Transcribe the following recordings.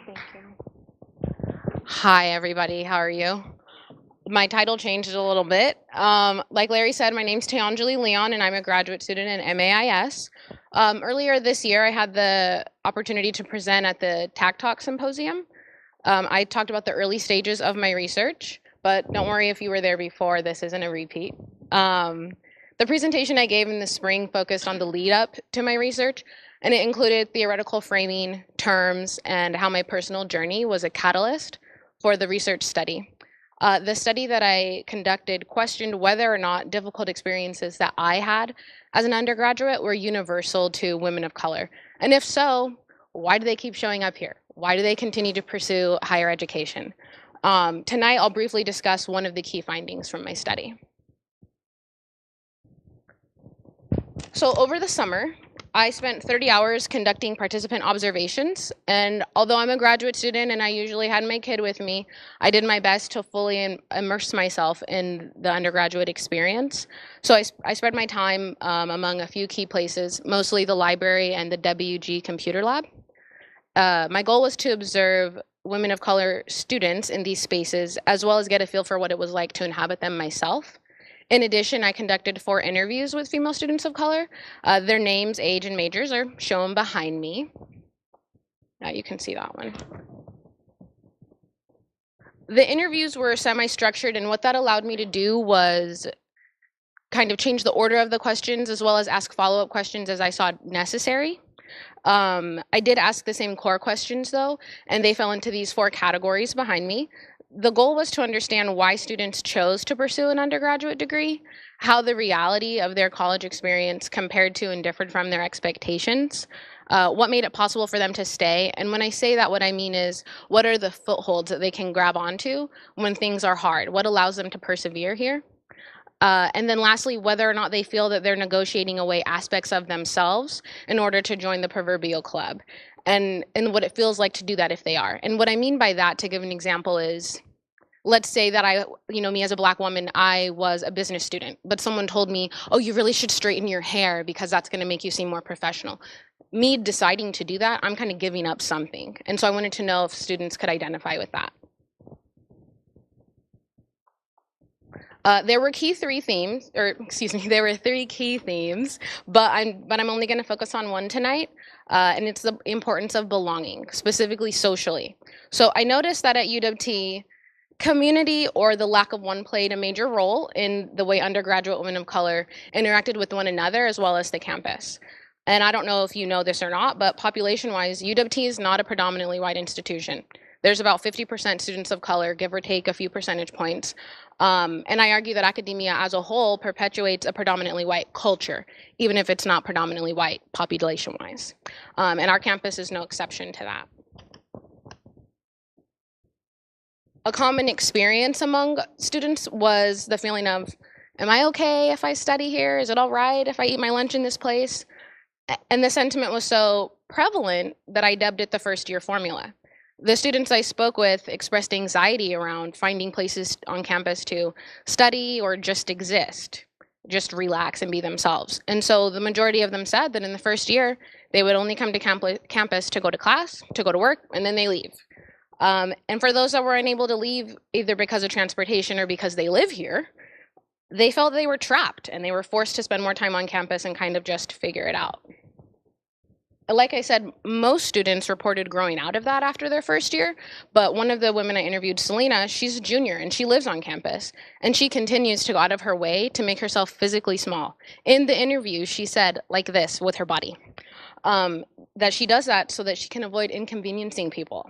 Thank you. Hi, everybody. How are you? My title changed a little bit. Like Larry said, my name's TeyAnjulee Leon, and I'm a graduate student in MAIS. Earlier this year, I had the opportunity to present at the TAC Talk Symposium. I talked about the early stages of my research, but don't worry if you were there before, this isn't a repeat. The presentation I gave in the spring focused on the lead up to my research, and it included theoretical framing, terms, and how my personal journey was a catalyst for the research study. The study that I conducted questioned whether or not difficult experiences that I had as an undergraduate were universal to women of color. And if so, why do they keep showing up here? Why do they continue to pursue higher education? Tonight, I'll briefly discuss one of the key findings from my study. So over the summer, I spent 30 hours conducting participant observations, and although I'm a graduate student and I usually had my kid with me, I did my best to fully immerse myself in the undergraduate experience. So I spread my time among a few key places, mostly the library and the WG computer lab. My goal was to observe women of color students in these spaces, as well as get a feel for what it was like to inhabit them myself. In addition, I conducted 4 interviews with female students of color. Their names, age, and majors are shown behind me. Now you can see that one. The interviews were semi-structured, and what that allowed me to do was kind of change the order of the questions as well as ask follow-up questions as I saw necessary. I did ask the same core questions though, and they fell into these 4 categories behind me. The goal was to understand why students chose to pursue an undergraduate degree, how the reality of their college experience compared to and differed from their expectations, what made it possible for them to stay. And when I say that, what I mean is, what are the footholds that they can grab onto when things are hard? What allows them to persevere here? And then lastly, whether or not they feel that they're negotiating away aspects of themselves in order to join the proverbial club, and what it feels like to do that if they are. And what I mean by that, to give an example, is let's say that me as a Black woman, I was a business student, but someone told me, oh, you really should straighten your hair because that's going to make you seem more professional. Me deciding to do that, I'm kind of giving up something. And so I wanted to know if students could identify with that. There were 3 key themes, but I'm only going to focus on one tonight, and it's the importance of belonging, specifically socially. So I noticed that at UWT, community or the lack of one played a major role in the way undergraduate women of color interacted with one another as well as the campus. And I don't know if you know this or not, but population-wise, UWT is not a predominantly white institution. There's about 50% students of color, give or take a few percentage points. And I argue that academia as a whole perpetuates a predominantly white culture, even if it's not predominantly white population-wise. And our campus is no exception to that. A common experience among students was the feeling of, am I okay if I study here? Is it all right if I eat my lunch in this place? And the sentiment was so prevalent that I dubbed it the first year formula. The students I spoke with expressed anxiety around finding places on campus to study or just exist, just relax and be themselves. And so the majority of them said that in the first year, they would only come to campus to go to class, to go to work, and then they leave. And for those that were unable to leave, either because of transportation or because they live here, they felt they were trapped and they were forced to spend more time on campus and kind of just figure it out. Like I said, most students reported growing out of that after their first year, but one of the women I interviewed, Selena, she's a junior and she lives on campus, and she continues to go out of her way to make herself physically small. In the interview, she said like this with her body, that she does that so that she can avoid inconveniencing people.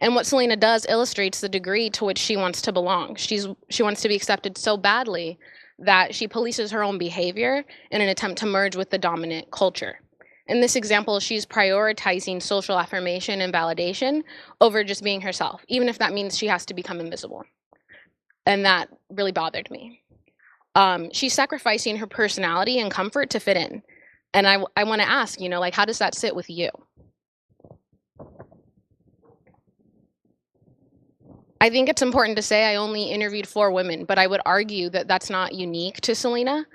And what Selena does illustrates the degree to which she wants to belong. She wants to be accepted so badly that she polices her own behavior in an attempt to merge with the dominant culture. In this example, she's prioritizing social affirmation and validation over just being herself, even if that means she has to become invisible. And that really bothered me. She's sacrificing her personality and comfort to fit in. And I want to ask, how does that sit with you? I think it's important to say I only interviewed 4 women, but I would argue that that's not unique to Selena.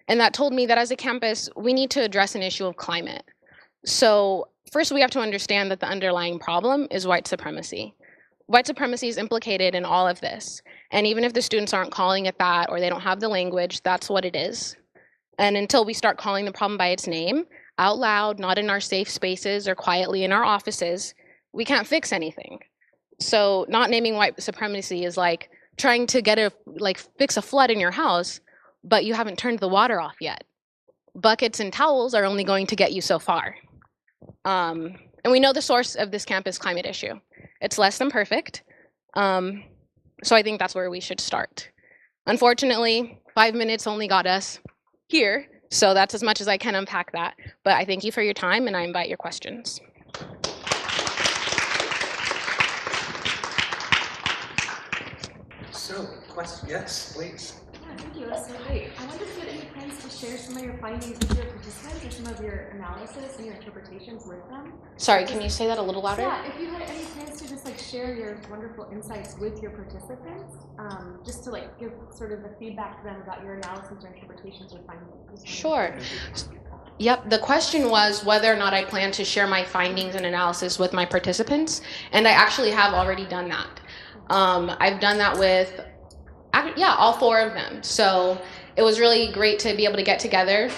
And that told me that as a campus, we need to address an issue of climate. So first we have to understand that the underlying problem is white supremacy. White supremacy is implicated in all of this. And even if the students aren't calling it that or they don't have the language, that's what it is. And until we start calling the problem by its name, out loud, not in our safe spaces or quietly in our offices, we can't fix anything. So not naming white supremacy is like trying to fix a flood in your house, but you haven't turned the water off yet. Buckets and towels are only going to get you so far. And we know the source of this campus climate issue. It's less than perfect. So I think that's where we should start. Unfortunately, 5 minutes only got us here, so that's as much as I can unpack that. But I thank you for your time, and I invite your questions. So, question, yes, please. Yeah, thank you. That's so great. I wonder if you had any plans to share some of your findings with your participants or some of your analysis and your interpretations with them? Sorry, can you say that a little louder? Yeah, if you had any plans to just share your wonderful insights with your participants, just to give sort of the feedback to them about your analysis or interpretations or findings. Sure. Yep, the question was whether or not I plan to share my findings and analysis with my participants, and I actually have already done that. I've done that with, all 4 of them. So it was really great to be able to get together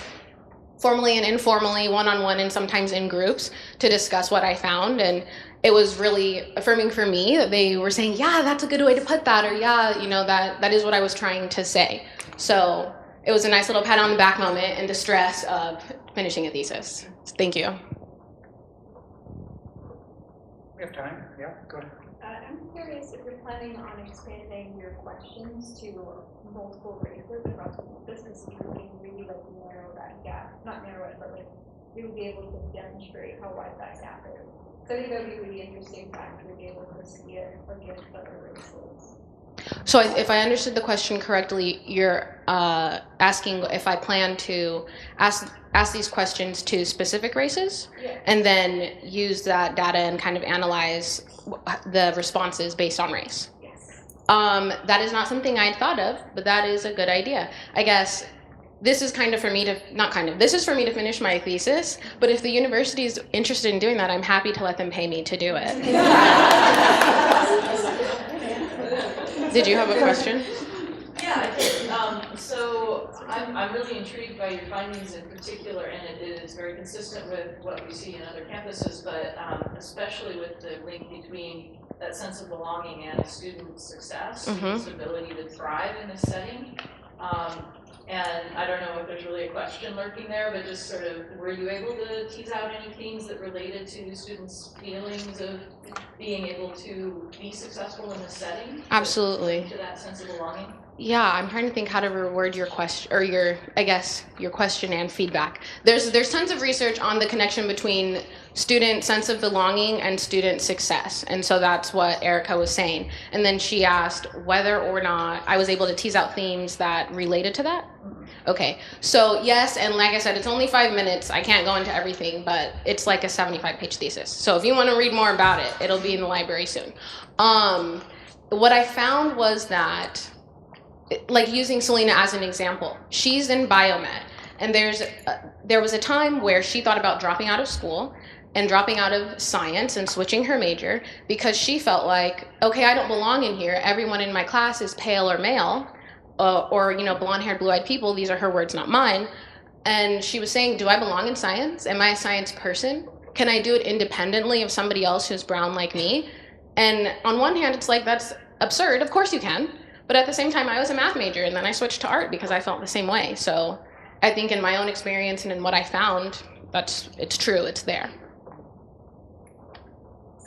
formally and informally, one-on-one, and sometimes in groups to discuss what I found. And it was really affirming for me that they were saying, yeah, that's a good way to put that, or yeah, that is what I was trying to say. So it was a nice little pat on the back moment in the stress of finishing a thesis. Thank you. We have time. Yeah, go ahead. I'm curious if you're planning on expanding your questions to multiple races across the business, so you can really narrow that gap, not narrow it, but really be able to demonstrate how wide that gap is. So I think that would be really interesting to actually be able to see it against other races. So if I understood the question correctly, you're asking if I plan to ask these questions to specific races, yeah, and then use that data and kind of analyze the responses based on race. Yes. That is not something I'd thought of, but that is a good idea. I guess this is this is for me to finish my thesis, but if the university is interested in doing that, I'm happy to let them pay me to do it. Did you have a question? Yeah, I did. So I'm really intrigued by your findings in particular, and it is very consistent with what we see in other campuses, but especially with the link between that sense of belonging and student success, students' ability to thrive in this setting. And I don't know if there's really a question lurking there, but just sort of, were you able to tease out any themes that related to students' feelings of being able to be successful in this setting? Absolutely. To that sense of belonging? Yeah, I'm trying to think how to reword your question, or your question and feedback. There's tons of research on the connection between student sense of belonging and student success, and so that's what Erica was saying. And then she asked whether or not I was able to tease out themes that related to that. Okay, so yes, and like I said, it's only 5 minutes. I can't go into everything, but it's like a 75-page thesis. So if you want to read more about it, it'll be in the library soon. What I found was that, using Selena as an example, she's in biomed, and there was a time where she thought about dropping out of school and dropping out of science and switching her major because she felt like, okay, I don't belong in here. Everyone in my class is pale or male, or blonde-haired, blue-eyed people. These are her words, not mine. And she was saying, do I belong in science? Am I a science person? Can I do it independently of somebody else who's brown like me? And on one hand, it's like, that's absurd. Of course you can. But at the same time, I was a math major, and then I switched to art because I felt the same way. So I think in my own experience and in what I found, it's true, it's there.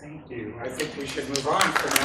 Thank you. I think we should move on for now.